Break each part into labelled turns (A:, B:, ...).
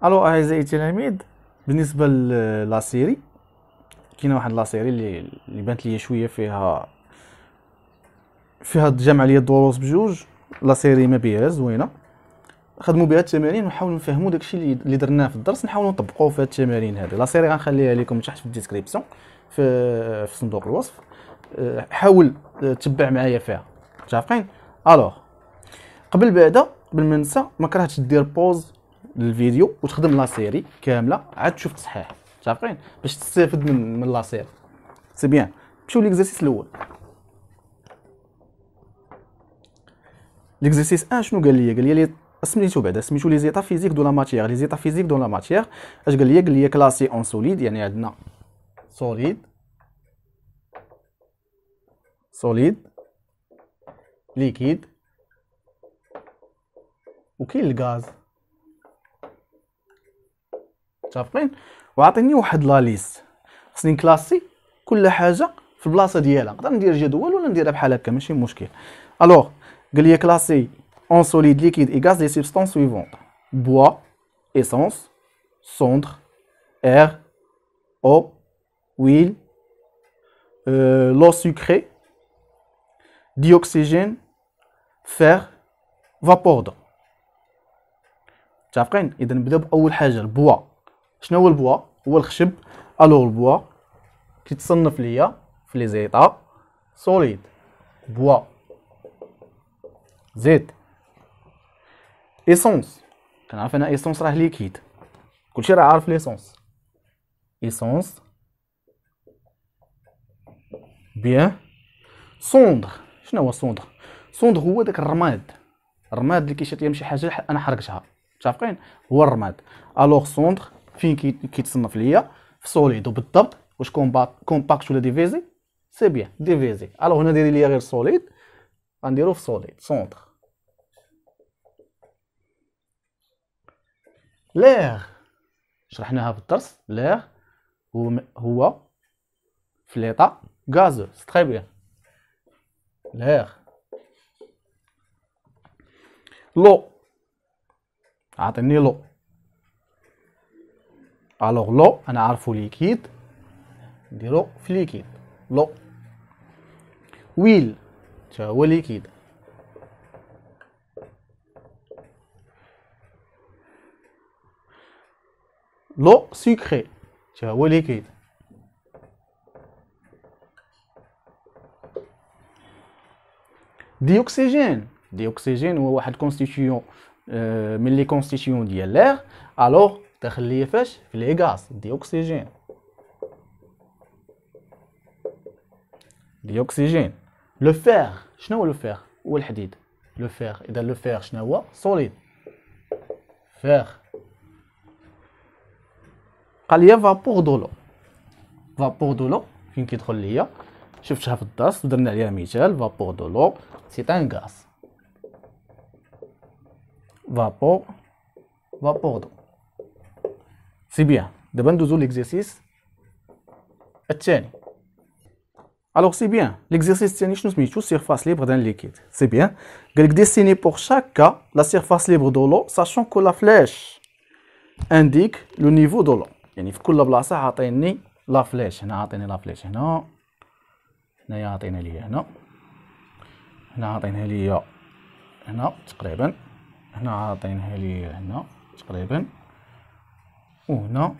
A: الو اعزائي التلاميذ، بالنسبه لا سيري كاينه واحد لا سيري اللي بانت لي شويه فيها تجمع لي الدروس بجوج. لا سيري ما بيها زوينه، خدموا بها التمارين ونحاولوا نفهموا داكشي اللي درناه في الدرس، نحاولوا نطبقوه في هاد التمارين هذه. لا سيري غنخليها لكم تحت في الديسكريبسيون في صندوق الوصف. حاول تتبع معايا فيها، متفقين؟ الوغ قبل ما ننسى، ما كرهتش دير بوز للفيديو وتخدم لا سيري كامله عاد تشوف تصحيح، متفقين؟ باش تستافد من لا سيري. سي بيان. نمشيو ليكزارسيس الاول. ليكزارسيس 1 شنو قال لي سميتو بعدا سميتو لي زيتا فيزيك دو لا ماتيير. لي زيتا فيزيك دو لا ماتيير اش قال لي كلاسي اون سوليد، يعني عندنا سوليد ليكيد وكاين الغاز، متفقين؟ وعطيني واحد لا ليست، خصني نكلاسي كل حاجه في البلاصه ديالها. نقدر ندير جدول ولا نديرها بحال هكا ماشي مشكل. الوغ قال لي كلاسي اون سوليد ليكيد اي غاز لي سبستانس سويفونت: بوا، ايسونس، سوندر، اير، او، ويل، لو سكري، ديوكسيجين، فير، فابور دو. متفقين؟ اذا نبداو باول حاجه البوا. شنو هو البوا؟ هو الخشب. الوغ البوا كيتصنف ليا في لي زيتا سوليد. بوا، زيت، ايسونس. كنعرف انا ايسونس راه ليكيد، كلشي راه عارف ليسونس. ايسونس بيان. صوندغ، شنو هو صوندغ؟ صوندغ هو داك الرماد اللي كيشات ليا شي حاجه انا حرقتها، متفقين؟ هو الرماد. الوغ صوندغ فين كيتصنف ليا؟ في سوليد. وبالضبط واش كومباكت ولا ديفيزي؟ سي بيان ديفيزي. الوغ هنا داير ليا غير سوليد، غنديرو في سوليد صوندغ. ليغ شرحناها في الدرس. ليغ هو في ليطا غازو. سي تري بيان. ليغ. لو عطيني لو. الوغ لو انا عارفو ليكيد، نديرو في ليكيد لو. ويل تا هو ليكيد. لو سكري تا هو ليكيد. ديوكسيجين هو واحد كونستيتيون من لي كونستيتيون ديال ليغ. الوغ داخل ليا فاش؟ في لي غاز. ديوكسيجين. لو فير، شنو هو لو فير؟ هو الحديد. لو فير، اذا لو فير شنو هو؟ سوليد. فير. قال لي فابور دو لو فين كيدخل ليا؟ شفتها في الدرس ودرنا عليها مثال. فابور دو لو سي ان غاز. فابور دو. سي بيان. دابا ندوزو ليكزارسيس الثاني. الوغ سي بيان. ليكزارسيس الثاني شنو سميتو؟ سيرفاس ليبر دان ليكيد. سي بيان. قالك ديسيني بور شاك كا لا سيرفاس ليبر دو لو ساشون كو لا فلاش انديك لو نيفو دو لو. يعني في كل بلاصه عاطيني لا فلاش. هنا عاطيني لا فلاش، هنايا عاطينا ليا هنا عاطينها ليا هنا تقريبا، هنا عاطينها ليا هنا تقريبا، وهنا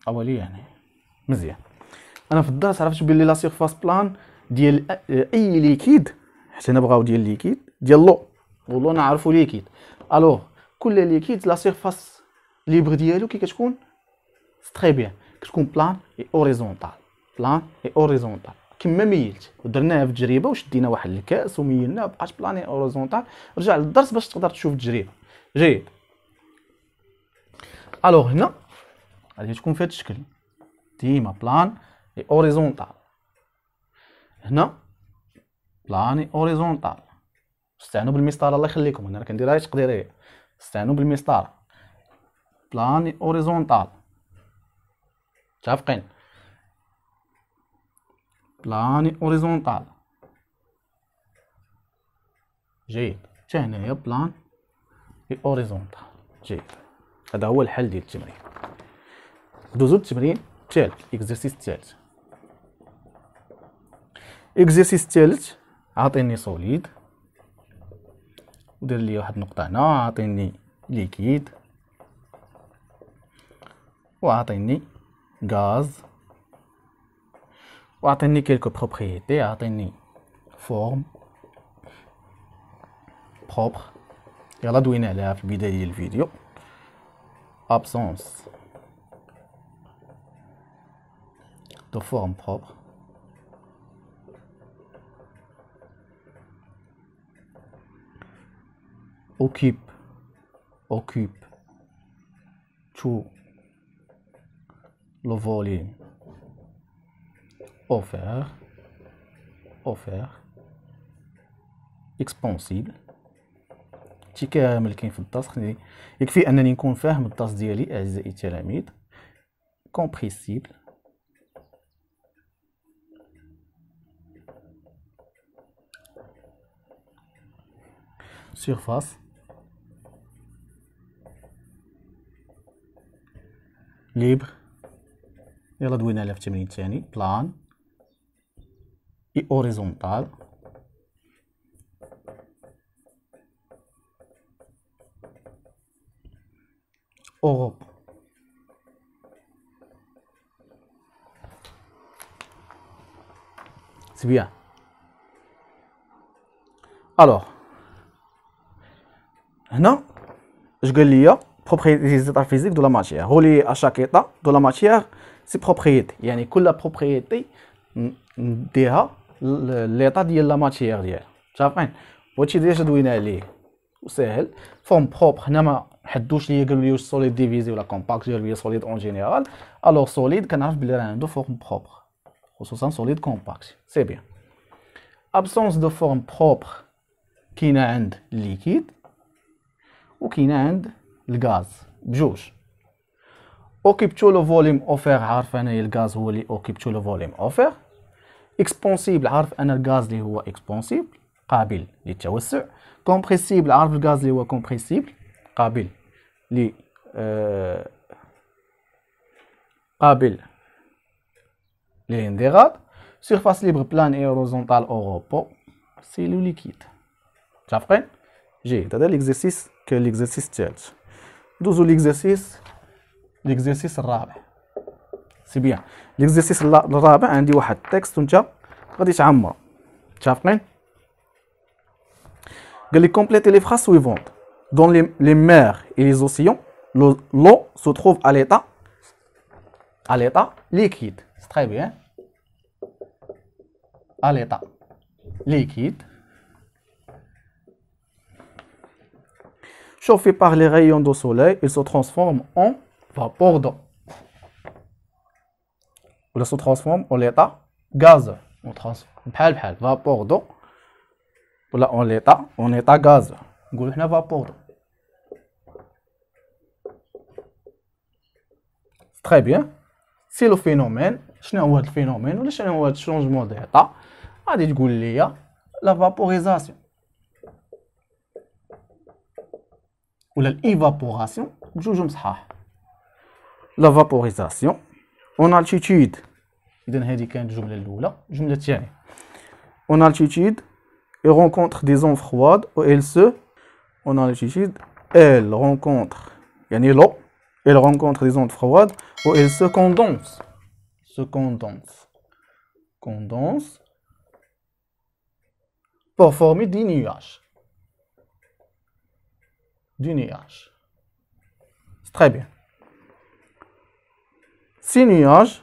A: اوليا هنا. مزيان. انا في الدرس عرفت بلي لا سيرفاس بلان ديال اي ليكيد، حيت هنا بغاو ديال ليكيد ديال لو نعرفو ليكيد. الوغ كل ليكيد لا سيرفاس ليبر ديالو كي كتكون تري بيان، كتكون بلان اي اوريزونتال. كما ميلت ودرناها في التجربه وشدينا واحد الكاس وميلناه بقات بلان اي اوريزونتال. رجع للدرس باش تقدر تشوف التجربه. جيد. الوغ هنا غادي تكون في هذا الشكل ديما بلان اي اوريزونتال. هنا بلان اي اوريزونتال. استعنوا بالمسطره الله يخليكم، انا كنديرها تقديريه. استعنوا بالمسطره. بلان اي اوريزونتال. متفقين؟ بلان اوريزونتال. جيد. حتى هنايا بلان اي اوريزونتال. جيد. هذا هو الحل ديال التمرين. دوزو التمرين الثالث، اكزرسيس الثالث. اكزرسيس الثالث عاطيني سوليد ودير لي واحد النقطه هنا، عاطيني ليكيد وعاطيني غاز وعاطيني كيلكو بروبريتي، عاطيني فورم بروبر يلا دوينا عليها في البدايه ديال الفيديو. absence de forme propre, occupe tout le volume offert, expansible. شي كامل كاين في الدرس، خليني يكفي انني نكون فاهم الدرس ديالي اعزائي التلاميذ. كومبريسيبل، سيرفاس، ليبر يلا دوينا عليها في التمرين الثاني. بلان اي اوريزونتال، أوروب. سي بيان. الوغ هنا اش قال لي؟ بروبريتيز ديال فيزيك دو لا ماتيير. هو لي ا شاك ايطا دو لا ماتيير سي بروبريتي، يعني كل بروبريتي نديها ليطا ديال لا ماتيير ديالها. متفقين؟ وهادشي ديجا دوينا عليه وساهل. فورم بروبر هنا ما حدوش ليا، قالوا لي واش سوليد ديفيزي ولا كومباكت، قالوا لي سوليد اون جينيرال. الوغ سوليد كنعرف بلي راه عنده فورم بروبر، خصوصا سوليد كومباكت. سي بيان. ابسونس دو فورم بروبر كاينه عند الليكيد وكاينه عند الغاز بجوج. اوكيبتو لو فوليوم اوفير، عارف انايا الغاز هو اللي اوكيبتو لو فوليوم اوفير. اكسبونسيبل، عارف انا الغاز اللي هو اكسبونسيبل قابل للتوسع. كومبريسيبل، عارف الغاز اللي هو كومبريسيبل قابل للانضغاط. سيرفاس ليبر بلان اي هوريزونتال او روبو، سي لو ليكيد. متفقين؟ جيد. هذا ليكزرسيس كاين ليكزرسيس الثالث. دوزو ليكزرسيس الرابع. سي بيان. ليكزرسيس الرابع عندي واحد التكست وانت غادي تعمرو. متفقين؟ قال لي كومبليتي لي فراس سويفونت. Dans les mers et les océans, l'eau se trouve à l'état liquide. C'est très bien. À l'état liquide. Chauffé par les rayons du soleil, il se transforme en vapeur d'eau. Ou se transforme en l'état gazeux. On transforme vapeur d'eau. Ou là en état gazeux. نقول حنا vapeur d'eau. Très bien. سي لو فينومين. شنو هو هذا الفينومين ولا شنو هو هذا الشونجمون ديطا؟ غادي تقول لي لا فابوريزاسيون ولا الايفابوراسيون، بجوجهم صحاح. لا فابوريزاسيون اون التيتود، اذا هذه كانت الجمله الاولى. الجمله الثانيه اون التيتود il rencontre des zones froides où elle se en altitude elle rencontre يعني l'eau elle rencontre des ondes froides où elle se condense pour former des nuages. C'est très bien. Ces nuages,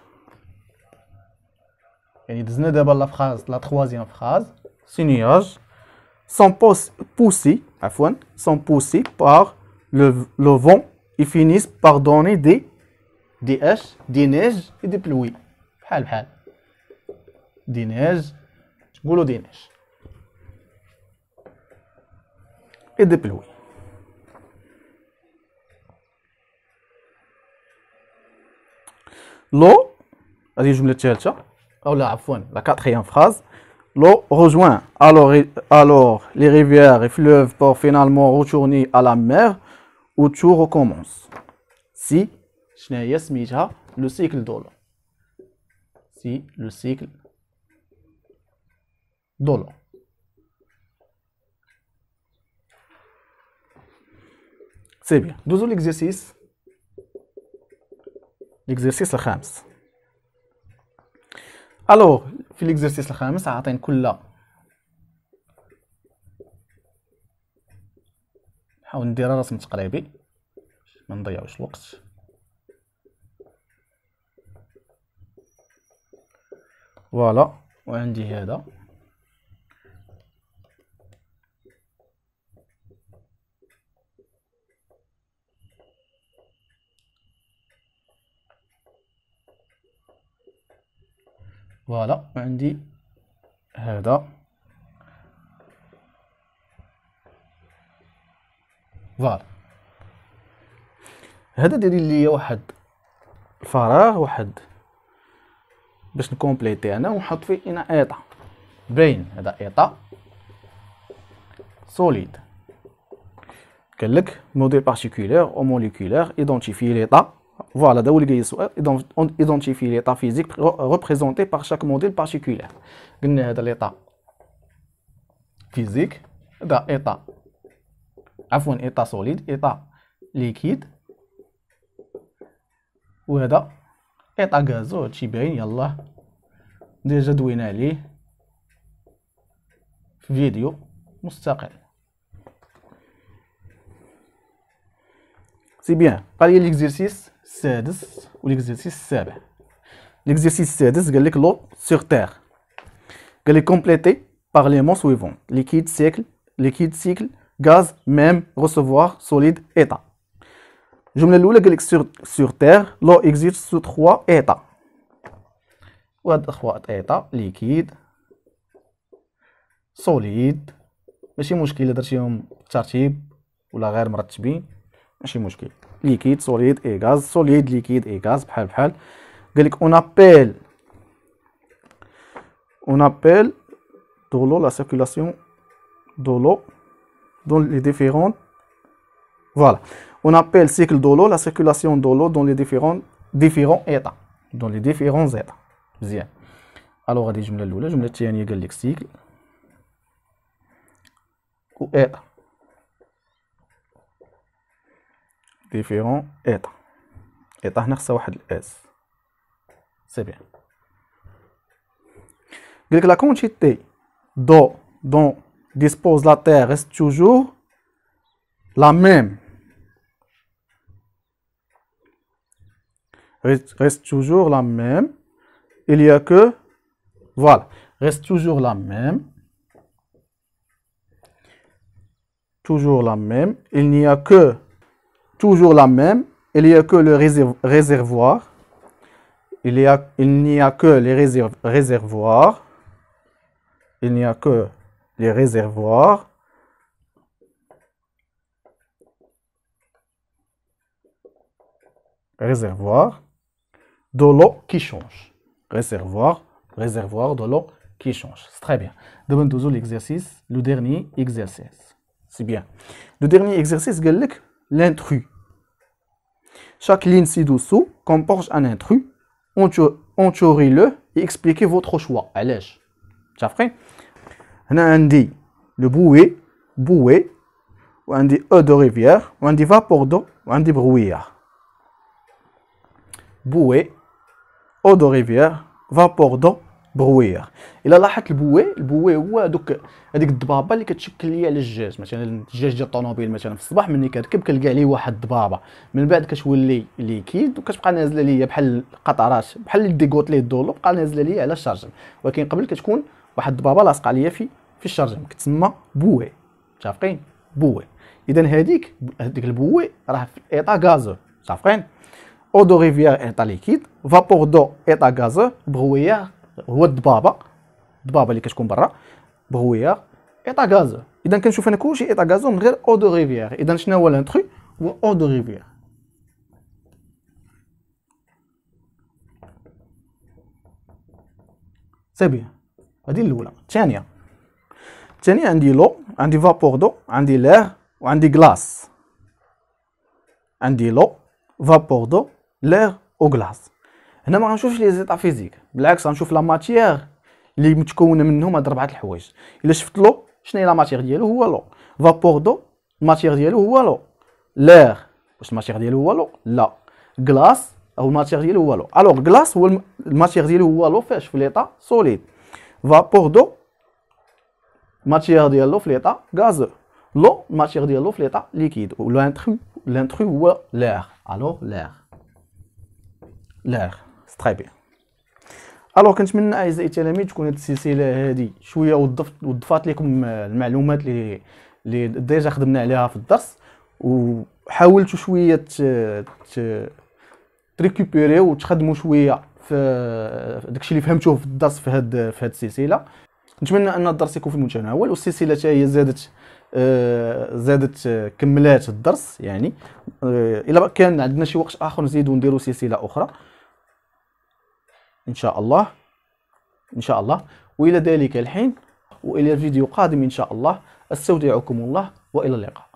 A: يعني دزنا دابا la troisième phrase. Ces nuages sont poussés par le vent et finissent par donner des neiges et des pluies. بحال des neiges، تقولوا des neiges et des pluies. L'eau، هذه الجملة الثالثة أو لا عفوا la quatrième phrase. L'eau rejoint alors les rivières et fleuves pour finalement retourner à la mer où tout recommence. سي شناهي سميتها لو سيكل دولو. سي لو سيكل دولو. سي بيان. دوزو ليكزيرسيس الخامس. الوغ في ليكزيرسيس الخامس عاطين كل، نحاول ندير رسم تقريبي ما نضيعوش الوقت. فوالا، وعندي هذا فوالا، وعندي هذا فوالا. هذا داير لي واحد الفراغ، واحد باش نكومبليتي انا ونحط فيه هنا ايطا باين. هذا ايطا سوليد. قال لك موديل بارتيكولير او موليكولير ايدونتيفي ليطا. فوالا، دا هو اللي جاي السؤال. ايدونتيفي ليطا فيزيك ريبريزونتي بار شاك موديل بارتيكولير. قلنا هذا ليطا فيزيك، هذا ايطا عفوا ايطا سوليد، ايطا ليكيد، وهذا ايطا غازو. هادشي باين. يلا ديجا دوينا عليه في فيديو مستقل. سي بيان. قال لي ليكزيرسيس السادس وليكزيرسيس السابع. ليكزيرسيس السادس قال لك لو سور تير. قال لي كومبليتي باغ لي مون سويفون: ليكيد سيكل غاز ميم ريسيفوار سوليد ايطا. الجمله الاولى قال لك سور تير لو اكزيست سو 3 ايطا. وهاد 3 ايطا ليكيد سوليد ماشي مشكل الا درتيهم ترتيب ولا غير مرتبين ماشي مشكل. ليكيد سوليد اي غاز، سوليد ليكيد اي غاز، بحال بحال. قال لك اون ابيل دو لو لا سيركولاسيون دو لو دون لي ديفيرون. فوالا، on appelle cycle de l'eau la circulation de l'eau dans les différents états, dans les différents états. مزيان. الوغ هذه الجمله الاولى. الجمله الثانيه قال لك سيكل و état différents états. état هنا خصها واحد الاس. سي بيان. قال لك la quantité d'eau dont dispose la terre reste toujours la même. Reste toujours la même. Il y a que, voilà, reste toujours la même. Toujours la même. Il n'y a que, toujours la même. Il n'y a que le réservoir. Il n'y a que les réservoirs. Il n'y a que les réservoirs. Réservoir de l'eau qui change. Réservoir de l'eau qui change. C'est très bien. Demain, nous l'exercice, le dernier exercice. C'est bien. Le dernier exercice, c'est l'intrus. Chaque ligne ci-dessous comporte un intrus. Entourez-le et expliquez votre choix. Allez. Tu as fait? On a le bouée, on dit eau de rivière, on dit vapeur d'eau, on dit brouillard. بوي او دو ريفيير فابور دو برويير. الا لاحظت البوي هو هذيك الضبابه اللي كتشكل ليا على الدجاج. مثلا الدجاج ديال الطوموبيل مثلا في الصباح ملي كتركب كنلقى عليه واحد الضبابه، من بعد كتولي ليكيد وكتبقى نازله ليا بحال القطرات، بحال اللي ديغوت ليه الدولو بقى نازله ليا على الشارجم. ولكن قبل كتكون واحد الضبابه لاصقه ليا في الشارجم كتسمى بوي. متفقين؟ بوي. اذا هذيك البوي راه في ايطا غازو. متفقين؟ eau de rivière état liquide, vapeur d'eau état gazeux, brouillard هو الضبابه اللي كتكون برا، برويار état gazeux. اذا كنشوف انا كلشي état gazeux من غير eau de rivière. اذا شنو هو الانترو؟ هو eau de rivière. سي بيان. هذه الاولى. الثانيه عندي لو، عندي فابور دو، عندي لير وعندي كلاص. عندي لو فابور دو لير او غلاس. هنا ما غنشوفش لي زيتا فيزيك، بالعكس غنشوف لا ماتيير اللي متكونه منهم هاد 4 الحوايج. الا شفت لو شنو هي لا ماتيير ديالو هو لو. فابور دو الماتيير ديالو هو لو. لير واش الماتيير ديالو هو لو؟ لا. غلاس او الماتيير ديالو هو لو. الوغ غلاس هو الماتيير ديالو هو لو فاش في ليطا سوليد. فابور دو الماتيير ديالو في ليطا غازو. لو الماتيير ديالو في ليطا ليكيد. و لانترو هو لير. الوغ لير سي تري بيان. الوغ كنتمنى اعزائي التلاميذ تكون هذه السلسله هذه شويه وضفات لكم المعلومات اللي ديجا خدمنا عليها في الدرس، وحاولتوا شويه تريكوبيريو وتخدموا شويه في داكشي اللي فهمتوه في الدرس في هاد السلسله. نتمنى ان الدرس يكون في المتناول، والسلسله حتى هي زادت كملات الدرس يعني. الا كان عندنا شي وقت اخر نزيدو نديرو سلسله اخرى ان شاء الله. والى ذلك الحين والى فيديو قادم ان شاء الله، استودعكم الله والى اللقاء.